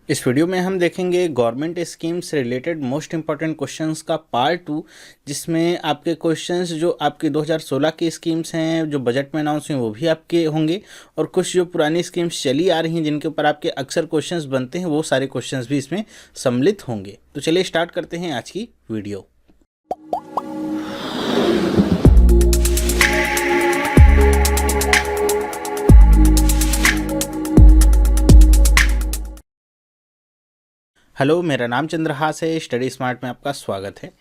इस वीडियो में हम देखेंगे गवर्नमेंट स्कीम से रिलेटेड मोस्ट इंपॉर्टेंट क्वेश्चंस का पार्ट 2, जिसमें आपके क्वेश्चंस जो आपकी 2016 की स्कीम्स हैं जो बजट में अनाउंस हुई वो भी आपके होंगे, और कुछ जो पुरानी स्कीम्स चली आ रही हैं जिनके ऊपर आपके अक्सर क्वेश्चंस बनते हैं वो सारे क्वेश्चंस भी इसमें सम्मिलित होंगे। तो चलिए स्टार्ट करते हैं आज की वीडियो। हेलो, मेरा नाम चंद्रहास है। स्टडी स्मार्ट में आपका स्वागत है।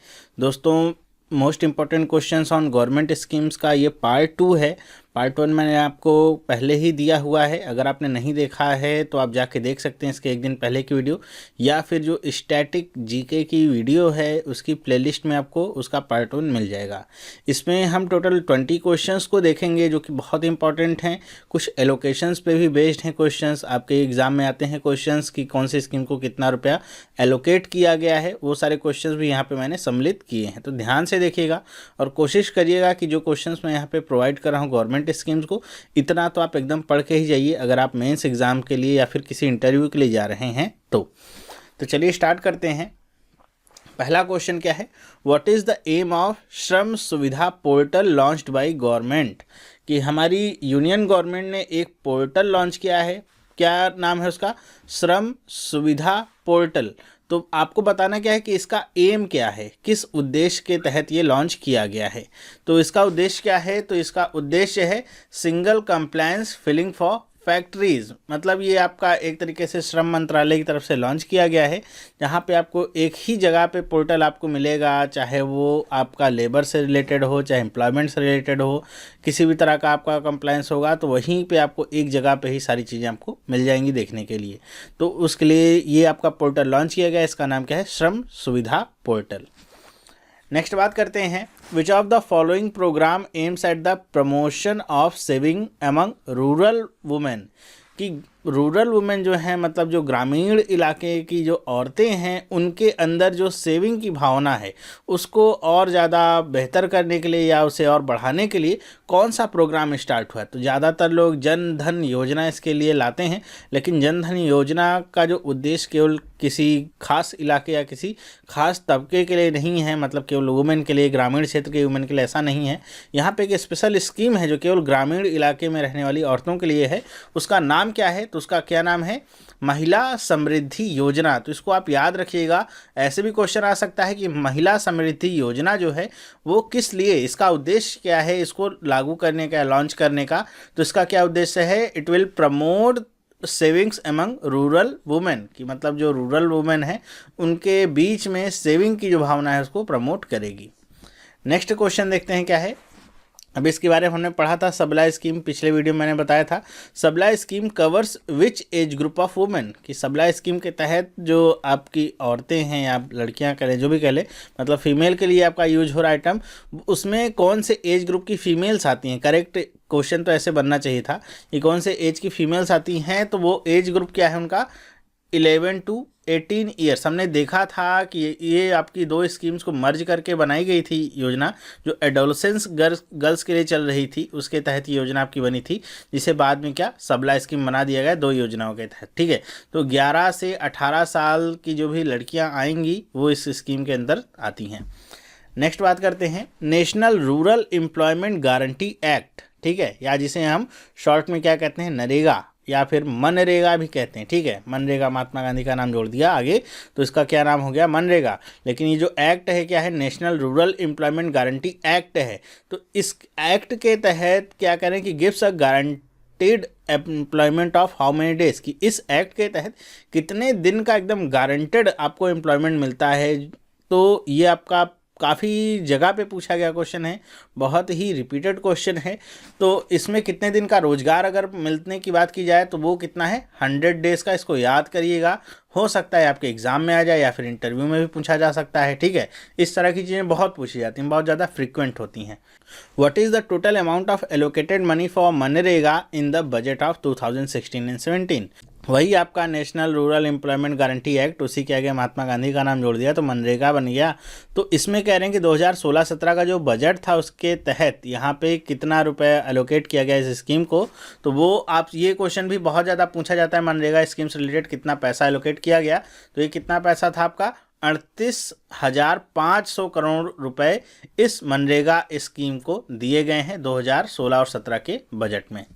दोस्तों, most important questions on government schemes का ये पार्ट 2 है। पार्ट 1 मैंने आपको पहले ही दिया हुआ है। अगर आपने नहीं देखा है तो आप जाके देख सकते हैं इसके एक दिन पहले की वीडियो, या फिर जो स्टैटिक जीके की वीडियो है उसकी प्लेलिस्ट में आपको उसका पार्ट 1 मिल जाएगा। इसमें हम टोटल 20 क्वेश्चंस को देखेंगे जो कि बहुत इंपॉर्टेंट हैं। कुछ एलोकेशंस पे भी बेस्ड हैं क्वेश्चंस। आपके एग्जाम में आते हैं क्वेश्चंस कि कौन सी स्कीम को कितना रुपया एलोकेट किया गया है, वो सारे क्वेश्चंस भी यहाँ पे मैंने सम्मिलित किए हैं। तो ध्यान से देखिएगा और कोशिश करिएगा कि जो क्वेश्चंस मैं यहाँ पे प्रोवाइड कर रहा हूँ गवर्नमेंट स्कीम्स को, इतना तो आप एकदम पढ़ के ही जाइए अगर आप मेंस एग्जाम के लिए या फिर किसी इंटरव्यू के लिए जा रहे हैं तो चलिए स्टार्ट करते हैं। पहला क्वेश्चन क्या है, what is the aim of Shram Suvidha portal launched by government. कि हमारी यूनियन गवर्नमेंट ने एक पोर्टल लॉन्च किया है। क्या नाम है उसका? श्रम सुविधा पोर्टल। तो आपको बताना क्या है कि इसका एम क्या है, किस उद्देश्य के तहत ये लॉन्च किया गया है। तो इसका उद्देश्य क्या है? तो इसका उद्देश्य है single compliance filing for factories. मतलब ये आपका एक तरीके से श्रम मंत्रालय की तरफ से लॉन्च किया गया है, जहाँ पे आपको एक ही जगह पे पोर्टल आपको मिलेगा, चाहे वो आपका लेबर से रिलेटेड हो, चाहे एम्प्लॉयमेंट से रिलेटेड हो, किसी भी तरह का आपका कंप्लायंस होगा तो वहीं पे आपको एक जगह पे ही सारी चीज़ें आपको मिल जाएंगी देखने के लिए। तो उसके लिए ये आपका पोर्टल लॉन्च किया गया है। इसका नाम क्या है? श्रम सुविधा पोर्टल। नेक्स्ट बात करते हैं, विच of the following programme aims at the promotion of saving among rural women. कि रूरल वुमेन जो है, मतलब जो ग्रामीण इलाके की जो औरतें हैं, उनके अंदर जो सेविंग की भावना है उसको और ज़्यादा बेहतर करने के लिए या उसे और बढ़ाने के लिए कौन सा प्रोग्राम स्टार्ट हुआ है। तो ज़्यादातर लोग जन धन योजना इसके लिए लाते हैं, लेकिन जन धन योजना का जो उद्देश्य केवल किसी खास इलाके या किसी खास तबके के लिए नहीं है, मतलब केवल वुमेन के लिए, ग्रामीण क्षेत्र के वुमेन के लिए ऐसा नहीं है। यहाँ पे एक स्पेशल स्कीम है जो केवल ग्रामीण इलाके में रहने वाली औरतों के लिए है। उसका नाम क्या है? तो उसका क्या नाम है? महिला समृद्धि योजना। तो इसको आप याद रखिएगा। ऐसे भी क्वेश्चन आ सकता है कि महिला समृद्धि योजना जो है वो किस लिए, इसका उद्देश्य क्या है इसको लागू करने का, लॉन्च करने का। तो इसका क्या उद्देश्य है? It will promote savings among rural women. की मतलब जो रूरल वुमेन है उनके बीच में सेविंग की जो भावना है उसको प्रमोट करेगी। नेक्स्ट क्वेश्चन देखते हैं क्या है। अब इसके बारे में हमने पढ़ा था सबला स्कीम, पिछले वीडियो में मैंने बताया था। सबला scheme covers which age group of women. कि सबला स्कीम के तहत जो आपकी औरतें हैं या लड़कियां करें, जो भी कह ले, मतलब फीमेल के लिए आपका यूज हो रहा आइटम, उसमें कौन से एज ग्रुप की फीमेल्स आती हैं। करेक्ट क्वेश्चन तो ऐसे बनना चाहिए था कि कौन से एज की फीमेल्स आती हैं। तो वो एज ग्रुप क्या है उनका? 11 to 18 ईयर्स। हमने देखा था कि ये आपकी दो स्कीम्स को मर्ज करके बनाई गई थी योजना, जो एडोलसेंस गर्ल्स के लिए चल रही थी, उसके तहत ये योजना आपकी बनी थी, जिसे बाद में क्या सबला स्कीम बना दिया गया दो योजनाओं के तहत। ठीक है, तो 11 से 18 साल की जो भी लड़कियां आएंगी वो इस स्कीम के अंदर आती हैं। नेक्स्ट बात करते हैं, national rural employment guarantee act. ठीक है, या जिसे हम शॉर्ट में क्या कहते हैं, नरेगा या फिर मनरेगा भी कहते हैं। ठीक है, मनरेगा महात्मा गांधी का नाम जोड़ दिया आगे, तो इसका क्या नाम हो गया? मनरेगा। लेकिन ये जो एक्ट है क्या है? National rural employment guarantee act है। तो इस एक्ट के तहत क्या करें कि gives a guaranteed employment of how many days. कि इस एक्ट के तहत कितने दिन का एकदम गारंटेड आपको एम्प्लॉयमेंट मिलता है। तो ये आपका काफ़ी जगह पे पूछा गया क्वेश्चन है, बहुत ही रिपीटेड क्वेश्चन है। तो इसमें कितने दिन का रोजगार अगर मिलने की बात की जाए तो वो कितना है? 100 डेज़ का। इसको याद करिएगा, हो सकता है आपके एग्जाम में आ जाए या फिर इंटरव्यू में भी पूछा जा सकता है। ठीक है, इस तरह की चीज़ें बहुत पूछी जाती हैं, बहुत ज़्यादा फ्रिक्वेंट होती हैं। What is the total amount of allocated money for MNREGA in the budget of 2016 and 17। वही आपका national rural employment guarantee act, उसी के आगे महात्मा गांधी का नाम जोड़ दिया तो मनरेगा बन गया। तो इसमें कह रहे हैं कि 2016-17 का जो बजट था उसके तहत यहाँ पे कितना रुपए एलोकेट किया गया इस स्कीम को। तो वो आप, ये क्वेश्चन भी बहुत ज़्यादा पूछा जाता है मनरेगा स्कीम से रिलेटेड, कितना पैसा एलोकेट किया गया। तो ये कितना पैसा था आपका 38,500 करोड़ रुपए इस मनरेगा स्कीम को दिए गए हैं 2016 और 17 के बजट में।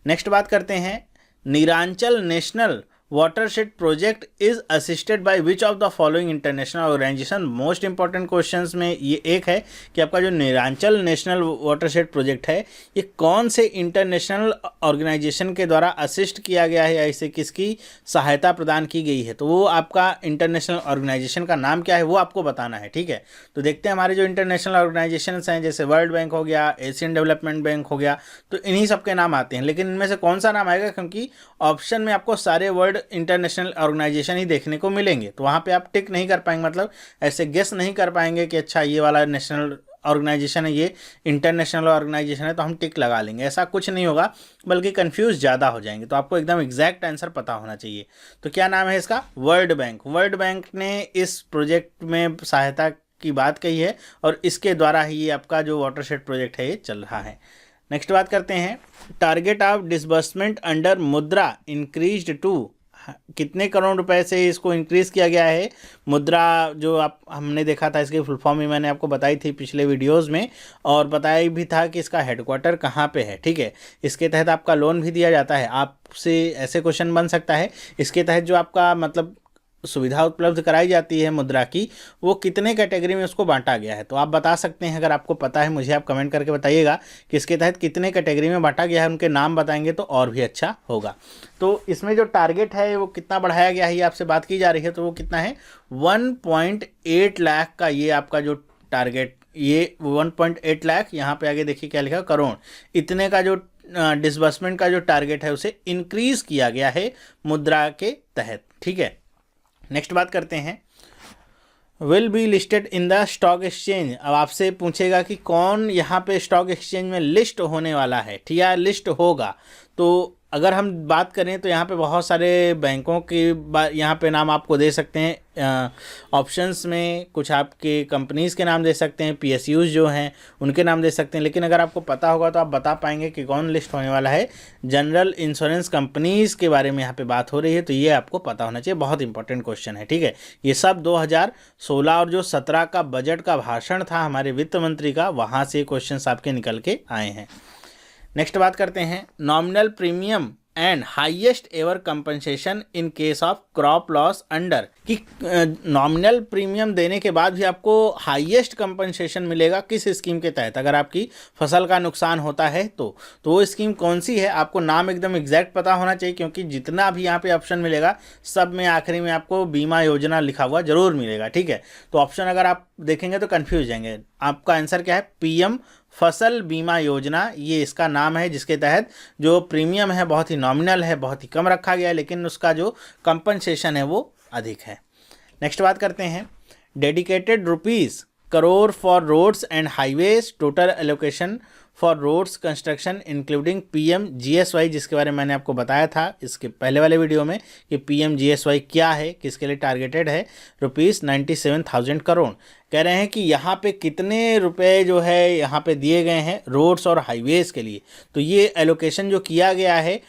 नेक्स्ट बात करते हैं, Neeranchal national watershed project is assisted by which of the following international organization. Most important questions में ये एक है कि आपका जो नीरांचल नेशनल वाटरशेड प्रोजेक्ट है ये कौन से इंटरनेशनल ऑर्गेनाइजेशन के द्वारा असिस्ट किया गया है या इसे किसकी सहायता प्रदान की गई है। तो वो आपका इंटरनेशनल ऑर्गेनाइजेशन का नाम क्या है वो आपको बताना है, ठीक है। तो देखते हैं हमारे जो इंटरनेशनल ऑर्गेनाइजेशन हैं, जैसे वर्ल्ड बैंक हो गया, एशियन डेवलपमेंट बैंक हो गया, तो इन्हीं सब के नाम आते हैं। लेकिन इनमें से कौन सा नाम आएगा, क्योंकि ऑप्शन में आपको सारे वर्ल्ड इंटरनेशनल ऑर्गेनाइजेशन ही देखने को मिलेंगे, तो वहाँ पे आप टिक नहीं कर पाएंगे, मतलब ऐसे गेस नहीं कर पाएंगे कि अच्छा ये वाला नेशनल ऑर्गेनाइजेशन है, ये इंटरनेशनल ऑर्गेनाइजेशन है तो हम टिक लगा लेंगे, ऐसा कुछ नहीं होगा, बल्कि कंफ्यूज ज़्यादा हो जाएंगे। तो आपको एकदम एग्जैक्ट आंसर पता होना चाहिए। तो क्या नाम है इसका, वर्ल्ड बैंक। वर्ल्ड बैंक ने इस प्रोजेक्ट में सहायता की बात कही है और इसके द्वारा ही ये आपका जो वाटरशेड प्रोजेक्ट है ये चल रहा है। नेक्स्ट बात करते हैं, टारगेट ऑफ डिसबर्समेंट अंडर मुद्रा इंक्रीज्ड टू, कितने करोड़ रुपए से इसको इंक्रीज़ किया गया है। मुद्रा जो आप हमने देखा था, इसकी फुल फॉर्म भी मैंने आपको बताई थी पिछले वीडियोस में, और बताया भी था कि इसका हेडक्वार्टर कहाँ पे है, ठीक है। इसके तहत आपका लोन भी दिया जाता है। आपसे ऐसे क्वेश्चन बन सकता है, इसके तहत जो आपका मतलब सुविधा उपलब्ध कराई जाती है मुद्रा की, वो कितने कैटेगरी में उसको बांटा गया है। तो आप बता सकते हैं, अगर आपको पता है मुझे आप कमेंट करके बताइएगा कि इसके तहत कितने कैटेगरी में बांटा गया है, उनके नाम बताएंगे तो और भी अच्छा होगा। तो इसमें जो टारगेट है वो कितना बढ़ाया गया है, ये आपसे बात की जा रही है, तो वो कितना है 1.8 लाख का ये आपका जो टारगेट, ये 1.8 लाख, यहाँ पे आगे देखिए क्या लिखा, करोड़, इतने का जो डिसबर्समेंट का जो टारगेट है उसे इंक्रीज किया गया है मुद्रा के तहत, ठीक है। नेक्स्ट बात करते हैं, will be listed in the stock exchange. अब आपसे पूछेगा कि कौन यहाँ पे स्टॉक एक्सचेंज में लिस्ट होने वाला है, ठीक है, लिस्ट होगा। तो अगर हम बात करें तो यहाँ पे बहुत सारे बैंकों के यहाँ पे नाम आपको दे सकते हैं, ऑप्शंस में कुछ आपके कंपनीज़ के नाम दे सकते हैं, PSUs जो हैं उनके नाम दे सकते हैं। लेकिन अगर आपको पता होगा तो आप बता पाएंगे कि कौन लिस्ट होने वाला है। जनरल इंश्योरेंस कंपनीज़ के बारे में यहाँ पे बात हो रही है, तो ये आपको पता होना चाहिए, बहुत इंपॉर्टेंट क्वेश्चन है, ठीक है। ये सब 2016 और जो 17 का बजट का भाषण था हमारे वित्त मंत्री का, वहाँ से क्वेश्चन आपके निकल के आए हैं। नेक्स्ट बात करते हैं, nominal premium and highest ever compensation in case of crop loss under, कि नॉमिनल प्रीमियम देने के बाद भी आपको हाईएस्ट कंपनसेशन मिलेगा किस स्कीम के तहत, अगर आपकी फसल का नुकसान होता है तो वो स्कीम कौन सी है, आपको नाम एकदम एग्जैक्ट पता होना चाहिए, क्योंकि जितना भी यहाँ पे ऑप्शन मिलेगा सब में आखिरी में आपको बीमा योजना लिखा हुआ जरूर मिलेगा, ठीक है। तो ऑप्शन अगर आप देखेंगे तो कन्फ्यूज जाएंगे। आपका आंसर क्या है, PM फसल बीमा योजना, ये इसका नाम है, जिसके तहत जो प्रीमियम है बहुत ही नॉमिनल है, बहुत ही कम रखा गया है, लेकिन उसका जो कंपनसेशन है वो अधिक है। नेक्स्ट बात करते हैं, dedicated rupees crore for roads and highways, total allocation for roads construction including PMGSY, जिसके बारे में मैंने आपको बताया था इसके पहले वाले वीडियो में कि PMGSY क्या है, किसके लिए टारगेटेड है, ₹97,000 करोड़। कह रहे हैं कि यहाँ पे कितने रुपए जो है यहाँ पे दिए गए हैं रोड्स और हाईवेज़ के लिए, तो ये एलोकेशन जो किया गया है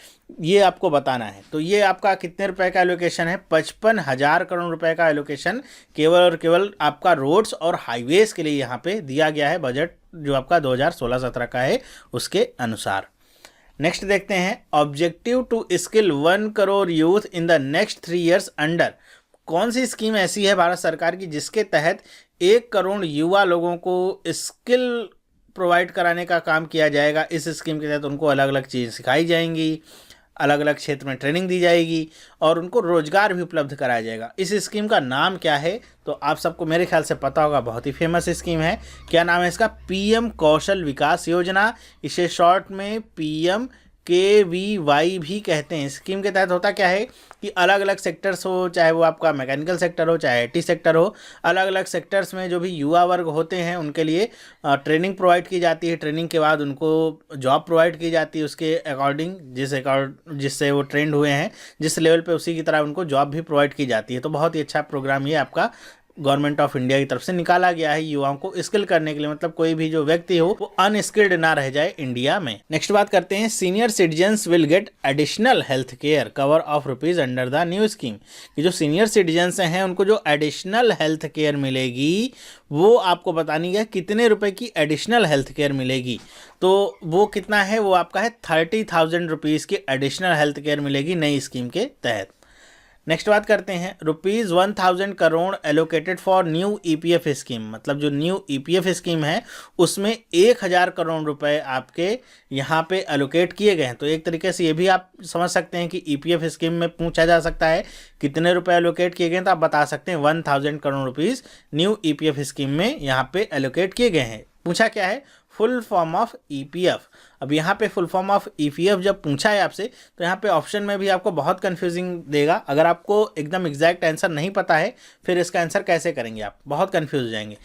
ये आपको बताना है। तो ये आपका कितने रुपए का एलोकेशन है, 55,000 करोड़ रुपए का एलोकेशन केवल और केवल आपका रोड्स और हाईवेज़ के लिए यहाँ पे दिया गया है, बजट जो आपका 2016-17 का है उसके अनुसार। नेक्स्ट देखते हैं, objective to skill 1 crore youth in the next 3 years under, कौन सी स्कीम ऐसी है भारत सरकार की जिसके तहत 1 करोड़ युवा लोगों को स्किल प्रोवाइड कराने का काम किया जाएगा। इस स्कीम के तहत उनको अलग अलग चीज़ सिखाई जाएंगी, अलग अलग क्षेत्र में ट्रेनिंग दी जाएगी और उनको रोजगार भी उपलब्ध कराया जाएगा। इस स्कीम का नाम क्या है, तो आप सबको मेरे ख्याल से पता होगा, बहुत ही फेमस स्कीम है। क्या नाम है इसका, PM कौशल विकास योजना, इसे शॉर्ट में PM KVY भी कहते हैं। स्कीम के तहत होता क्या है कि अलग अलग सेक्टर्स हो, चाहे वो आपका मैकेनिकल सेक्टर हो, चाहे IT सेक्टर हो, अलग अलग सेक्टर्स में जो भी युवा वर्ग होते हैं उनके लिए ट्रेनिंग प्रोवाइड की जाती है। ट्रेनिंग के बाद उनको जॉब प्रोवाइड की जाती है उसके अकॉर्डिंग, जिससे वो ट्रेंड हुए हैं जिस लेवल पे, उसी की तरह उनको जॉब भी प्रोवाइड की जाती है। तो बहुत ही अच्छा प्रोग्राम ये आपका गवर्नमेंट ऑफ इंडिया की तरफ से निकाला गया है युवाओं को स्किल करने के लिए, मतलब कोई भी जो व्यक्ति हो वो अनस्किल्ड ना रह जाए इंडिया में। नेक्स्ट बात करते हैं, senior citizens will get additional health care cover of rupees under the new scheme. कि जो सीनियर सिटीजन्स हैं उनको जो एडिशनल हेल्थ केयर मिलेगी वो आपको बतानी है कितने रुपए की एडिशनल हेल्थ केयर मिलेगी। तो वो कितना है, वो आपका है 30,000 रुपीज़ की एडिशनल हेल्थ केयर मिलेगी नई स्कीम के तहत। नेक्स्ट बात करते हैं, ₹1000 crore allocated for new EPF scheme. मतलब जो न्यू EPF स्कीम है उसमें 1000 करोड़ रुपए आपके यहाँ पे एलोकेट किए गए हैं। तो एक तरीके से ये भी आप समझ सकते हैं कि EPF स्कीम में पूछा जा सकता है कितने रुपए एलोकेट किए गए हैं, तो आप बता सकते हैं 1000 crore rupees new EPF scheme में यहाँ पे एलोकेट किए गए हैं। पूछा क्या है, फुल फॉर्म ऑफ EPF। अब यहाँ पे फुल फॉर्म ऑफ EPF जब पूछा है आपसे तो यहाँ पे ऑप्शन में भी आपको बहुत कंफ्यूजिंग देगा। अगर आपको एकदम एग्जैक्ट आंसर नहीं पता है फिर इसका आंसर कैसे करेंगे, आप बहुत कंफ्यूज हो जाएंगे।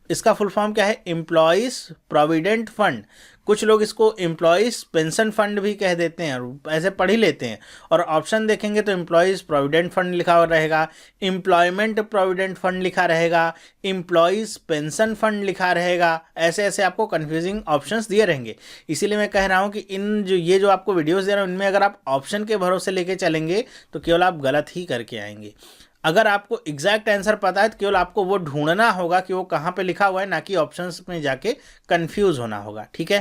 इसका फुल फॉर्म क्या है, एम्प्लॉयज़ प्रोविडेंट फंड। कुछ लोग इसको एम्प्लॉयज़ पेंशन फंड भी कह देते हैं और ऐसे पढ़ ही लेते हैं। और ऑप्शन देखेंगे तो एम्प्लॉयज़ प्रोविडेंट फंड लिखा हुआ रहेगा, एम्प्लॉयमेंट प्रोविडेंट फंड लिखा रहेगा, एम्प्लॉयज़ पेंशन फंड लिखा रहेगा। ऐसे ऐसे आपको कन्फ्यूजिंग ऑप्शंस दिए रहेंगे। इसीलिए मैं कह रहा हूँ कि ये जो आपको वीडियोज़ दे रहा हूँ इनमें अगर आप ऑप्शन के भरोसे लेके चलेंगे तो केवल आप गलत ही करके आएंगे। अगर आपको एग्जैक्ट आंसर पता है तो केवल आपको वो ढूंढना होगा कि वो कहाँ पे लिखा हुआ है, ना कि ऑप्शंस में जाके कंफ्यूज होना होगा। ठीक है,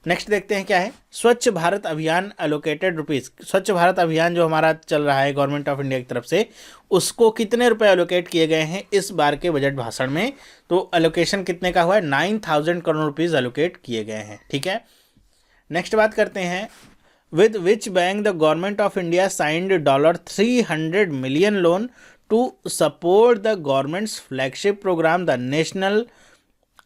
नेक्स्ट देखते हैं क्या है, स्वच्छ भारत अभियान एलोकेटेड रुपीज़। स्वच्छ भारत अभियान जो हमारा चल रहा है गवर्नमेंट ऑफ इंडिया की तरफ से, उसको कितने रुपए एलोकेट किए गए हैं इस बार के बजट भाषण में। तो एलोकेशन कितने का हुआ है, 9000 करोड़ रुपीज़ एलोकेट किए गए हैं। ठीक है, नेक्स्ट बात करते हैं, with which bank the government of India signed $300 million loan to support the government's flagship program, the National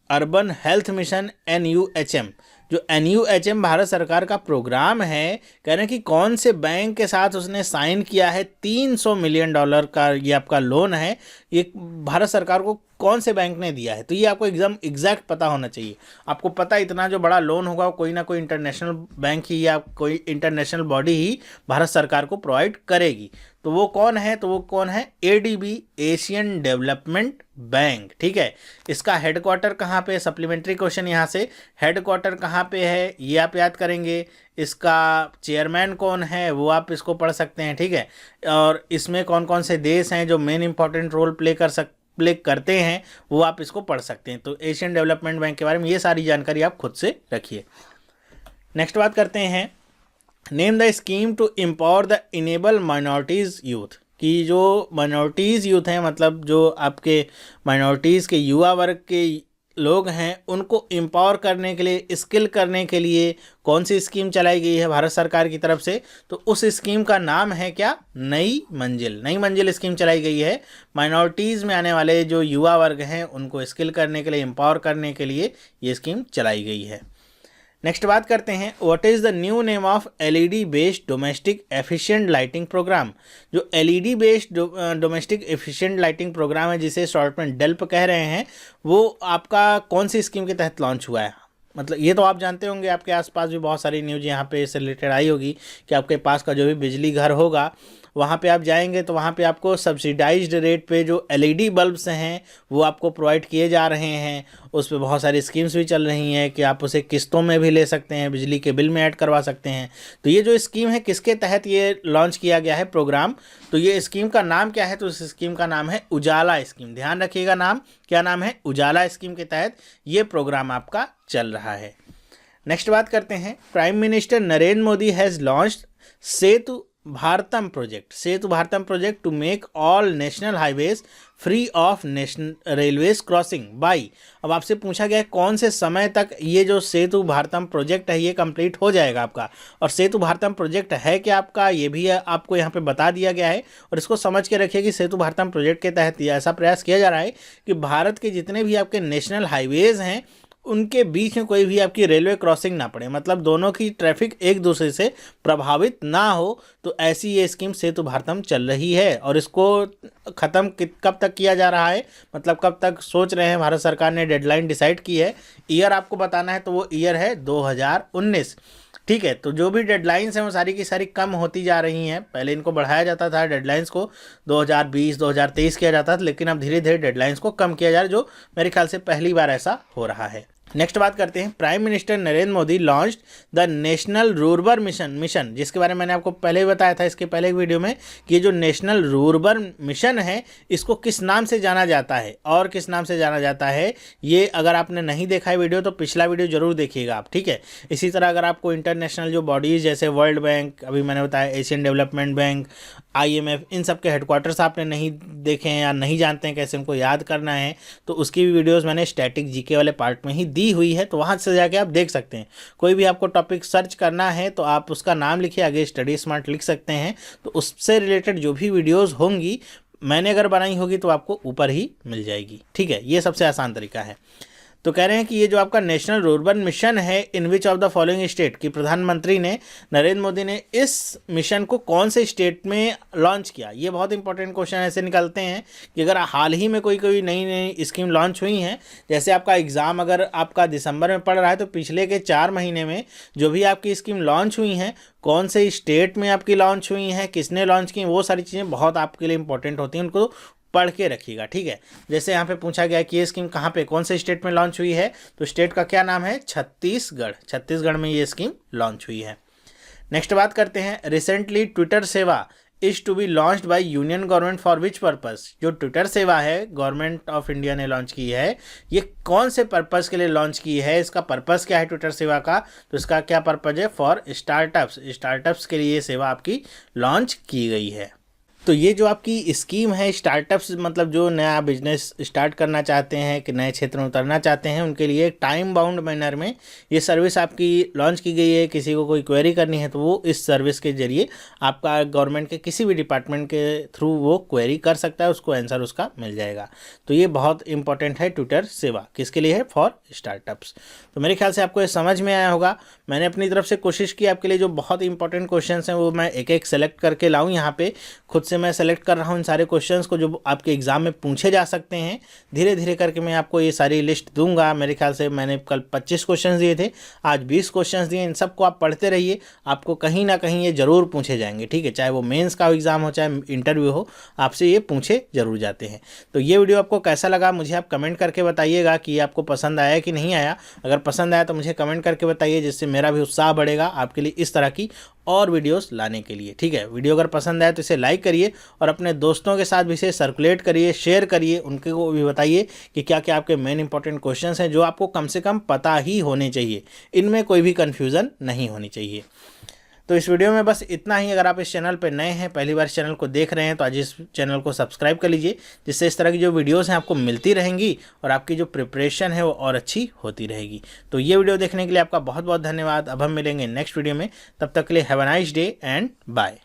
Urban Health Mission NUHM। जो NUHM भारत सरकार का प्रोग्राम है, कह रहे हैं कि कौन से बैंक के साथ उसने साइन किया है। $300 मिलियन का ये आपका लोन है, ये भारत सरकार को कौन से बैंक ने दिया है। तो ये आपको एकदम एग्जैक्ट पता होना चाहिए। आपको पता इतना जो बड़ा लोन होगा कोई ना कोई इंटरनेशनल बैंक ही या कोई इंटरनेशनल बॉडी ही भारत सरकार को प्रोवाइड करेगी। तो वो कौन है, तो वो कौन है, ADB, एशियन डेवलपमेंट बैंक। ठीक है, इसका हेडक्वार्टर कहाँ पे, सप्लीमेंट्री क्वेश्चन यहाँ से, हेडक्वार्टर कहाँ पे है ये आप याद करेंगे। इसका चेयरमैन कौन है वो आप इसको पढ़ सकते हैं। ठीक है, और इसमें कौन कौन से देश हैं जो मेन इंपॉर्टेंट रोल प्ले करते हैं वो आप इसको पढ़ सकते हैं। तो एशियन डेवलपमेंट बैंक के बारे में ये सारी जानकारी आप खुद से रखिए। नेक्स्ट बात करते हैं, name the scheme to empower the enable minorities youth. कि जो माइनॉरिटीज़ यूथ हैं, मतलब जो आपके माइनॉरिटीज़ के युवा वर्ग के लोग हैं उनको एम्पावर करने के लिए, स्किल करने के लिए कौन सी स्कीम चलाई गई है भारत सरकार की तरफ से। तो उस स्कीम का नाम है क्या, नई मंजिल। नई मंजिल स्कीम चलाई गई है। माइनॉरिटीज़ में आने वाले जो युवा वर्ग हैं उनको स्किल करने के लिए, एम्पावर करने के लिए ये स्कीम चलाई गई है। नेक्स्ट बात करते हैं, what is the new name of LED based domestic efficient lighting programme. जो LED based domestic efficient lighting programme है, जिसे शॉर्ट में डेल्प कह रहे हैं, वो आपका कौन सी स्कीम के तहत लॉन्च हुआ है। मतलब ये तो आप जानते होंगे, आपके आसपास भी बहुत सारी न्यूज़ यहाँ पे इससे रिलेटेड आई होगी कि आपके पास का जो भी बिजली घर होगा वहाँ पे आप जाएंगे तो वहाँ पे आपको सब्सिडाइज्ड रेट पे जो LED बल्ब्स हैं वो आपको प्रोवाइड किए जा रहे हैं। उस पर बहुत सारी स्कीम्स भी चल रही हैं कि आप उसे किस्तों में भी ले सकते हैं, बिजली के बिल में ऐड करवा सकते हैं। तो ये जो स्कीम है किसके तहत ये लॉन्च किया गया है प्रोग्राम, तो ये स्कीम का नाम क्या है, तो इस स्कीम का नाम है उजाला स्कीम। ध्यान रखिएगा, नाम क्या नाम है, उजाला स्कीम के तहत ये प्रोग्राम आपका चल रहा है। नेक्स्ट बात करते हैं, prime minister Narendra Modi has launched Setu Bharatam project to make all national highways free of national railways crossing by. अब आपसे पूछा गया है कौन से समय तक ये जो सेतु भारतम प्रोजेक्ट है ये कंप्लीट हो जाएगा आपका, और सेतु भारतम प्रोजेक्ट है क्या आपका ये भी आपको यहाँ पे बता दिया गया है। और इसको समझ के रखिए कि सेतु भारतम प्रोजेक्ट के तहत ऐसा प्रयास किया जा रहा है कि भारत के जितने भी आपके नेशनल हाईवेज़ हैं उनके बीच में कोई भी आपकी रेलवे क्रॉसिंग ना पड़े, मतलब दोनों की ट्रैफिक एक दूसरे से प्रभावित ना हो। तो ऐसी ये स्कीम सेतु भारतम चल रही है और इसको ख़त्म कब तक किया जा रहा है, मतलब कब तक सोच रहे हैं, भारत सरकार ने डेडलाइन डिसाइड की है। ईयर आपको बताना है तो वो ईयर है 2019। ठीक है, तो जो भी डेडलाइंस हैं वो सारी की सारी कम होती जा रही हैं। पहले इनको बढ़ाया जाता था डेडलाइंस को, 2020 2023 किया जाता था, लेकिन अब धीरे धीरे डेडलाइंस को कम किया जा रहा है, जो मेरे ख्याल से पहली बार ऐसा हो रहा है। नेक्स्ट बात करते हैं, prime minister Narendra Modi launch the national rurban mission, जिसके बारे में मैंने आपको पहले ही बताया था इसके पहले एक वीडियो में कि ये जो नेशनल रूरबन मिशन है इसको किस नाम से जाना जाता है और किस नाम से जाना जाता है। ये अगर आपने नहीं देखा है वीडियो तो पिछला वीडियो जरूर देखिएगा आप, ठीक है। इसी तरह अगर आपको इंटरनेशनल जो बॉडीज़ जैसे वर्ल्ड बैंक, अभी मैंने बताया एशियन डेवलपमेंट बैंक, IMF, इन सब के हेडक्वार्टर्स आपने नहीं देखे हैं या नहीं जानते हैं कैसे उनको याद करना है, तो उसकी भी वीडियोस मैंने स्टैटिक जीके वाले पार्ट में ही दी हुई है, तो वहाँ से जाके आप देख सकते हैं। कोई भी आपको टॉपिक सर्च करना है तो आप उसका नाम लिखिए, आगे स्टडी स्मार्ट लिख सकते हैं, तो उससे रिलेटेड जो भी वीडियोज़ होंगी मैंने अगर बनाई होगी तो आपको ऊपर ही मिल जाएगी, ठीक है। ये सबसे आसान तरीका है। तो कह रहे हैं कि ये जो आपका नेशनल रूरबन मिशन है, in which of the following state, कि प्रधानमंत्री ने नरेंद्र मोदी ने इस मिशन को कौन से स्टेट में लॉन्च किया। ये बहुत इंपॉर्टेंट क्वेश्चन ऐसे निकलते हैं कि अगर हाल ही में कोई नई नई स्कीम लॉन्च हुई हैं, जैसे आपका एग्ज़ाम अगर आपका दिसंबर में पड़ रहा है तो पिछले के 4 महीने में जो भी आपकी स्कीम लॉन्च हुई हैं, कौन से स्टेट में आपकी लॉन्च हुई हैं, किसने लॉन्च की, वो सारी चीज़ें बहुत आपके लिए इंपॉर्टेंट होती हैं, उनको पढ़ के रखिएगा, ठीक है। जैसे यहाँ पे पूछा गया कि ये स्कीम कहाँ पे कौन से स्टेट में लॉन्च हुई है, तो स्टेट का क्या नाम है, छत्तीसगढ़ में ये स्कीम लॉन्च हुई है। नेक्स्ट बात करते हैं, recently Twitter Seva is to be launched by union government for which purpose. जो ट्विटर सेवा है गवर्नमेंट ऑफ इंडिया ने लॉन्च की है, ये कौन से पर्पस के लिए लॉन्च की है, इसका पर्पस क्या है ट्विटर सेवा का, तो इसका क्या पर्पज है, फॉर स्टार्टअप्स के लिए ये सेवा आपकी लॉन्च की गई है। तो ये जो आपकी स्कीम है स्टार्टअप्स, मतलब जो नया बिजनेस स्टार्ट करना चाहते हैं कि नए क्षेत्र में उतरना चाहते हैं, उनके लिए टाइम बाउंड मैनर में ये सर्विस आपकी लॉन्च की गई है। किसी को कोई क्वेरी करनी है तो वो इस सर्विस के जरिए आपका गवर्नमेंट के किसी भी डिपार्टमेंट के थ्रू वो क्वेरी कर सकता है, उसको आंसर उसका मिल जाएगा। तो ये बहुत इंपॉर्टेंट है ट्विटर सेवा, किसके लिए है, फॉर स्टार्टअप्स। तो मेरे ख्याल से आपको ये समझ में आया होगा। मैंने अपनी तरफ से कोशिश की आपके लिए जो बहुत इंपॉर्टेंट क्वेश्चन हैं वो मैं एक एक सेलेक्ट करके लाऊँ यहाँ पे, खुद से मैं सेलेक्ट कर रहा हूँ इन सारे क्वेश्चंस को जो आपके एग्जाम में पूछे जा सकते हैं। धीरे धीरे करके मैं आपको ये सारी लिस्ट दूंगा। मेरे ख्याल से मैंने कल 25 क्वेश्चंस दिए थे, आज 20 क्वेश्चंस दिए। इन सबको आप पढ़ते रहिए, आपको कहीं ना कहीं ये जरूर पूछे जाएंगे, ठीक है। चाहे वो मेंस का एग्जाम हो चाहे इंटरव्यू हो, आपसे ये पूछे जरूर जाते हैं। तो ये वीडियो आपको कैसा लगा मुझे आप कमेंट करके बताइएगा कि आपको पसंद आया कि नहीं आया। अगर पसंद आया तो मुझे कमेंट करके बताइए, जिससे मेरा भी उत्साह बढ़ेगा आपके लिए इस तरह की और वीडियोस लाने के लिए, ठीक है। वीडियो अगर पसंद आए तो इसे लाइक करिए और अपने दोस्तों के साथ भी इसे सर्कुलेट करिए, शेयर करिए, उनके को भी बताइए कि क्या क्या आपके मेन इंपॉर्टेंट क्वेश्चंस हैं जो आपको कम से कम पता ही होने चाहिए, इनमें कोई भी कन्फ्यूज़न नहीं होनी चाहिए। तो इस वीडियो में बस इतना ही। अगर आप इस चैनल पर नए हैं, पहली बार इस चैनल को देख रहे हैं, तो आज इस चैनल को सब्सक्राइब कर लीजिए, जिससे इस तरह की जो वीडियोस हैं आपको मिलती रहेंगी और आपकी जो प्रिपरेशन है वो और अच्छी होती रहेगी। तो ये वीडियो देखने के लिए आपका बहुत बहुत धन्यवाद। अब हम मिलेंगे नेक्स्ट वीडियो में, तब तक के लिए have a nice day and bye.